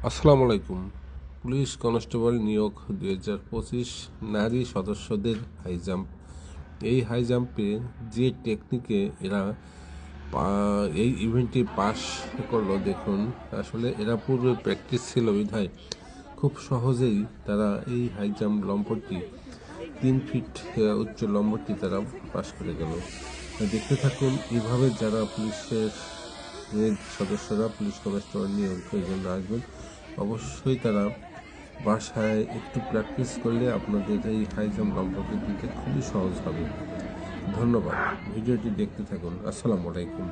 আসসালামু আলাইকুম। Police constable নিয়োগ 2025 নারী সদস্যদের হাই জাম্প। এই হাই জাম্পে যে টেকনিকে এরা এই ইভেন্টটি পাস করলো দেখুন। আসলে এরা পূর্বে প্র্যাকটিস ছিল বিধায় খুব সহজেই তারা এই হাই জাম্প লম্বটি 3 ফিট উচ্চ লম্বটি তারা পাস করে গেল। দেখতে থাকুন এইভাবে যারা পুলিশের সদস্যরা পুলিশ কনস্টেবল নিয়োগের জন্য আসবেন, অবশ্যই তারা বাসায় একটু প্র্যাকটিস করলে আপনাদের এই হাই জাম্প লম্বটি দিতে খুবই সহজ হবে। ধন্যবাদ, ভিডিওটি দেখতে থাকুন। আসসালামু আলাইকুম।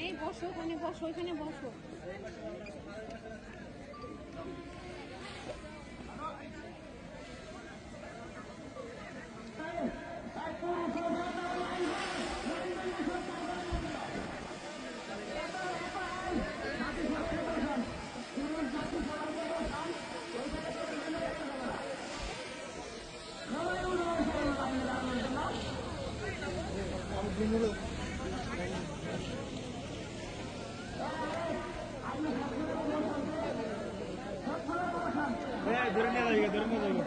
এই বসো, ওখানে বসো, ওখানে বসো। ধরে নিয়ে যাইবে ধরে নিয়ে যাইবে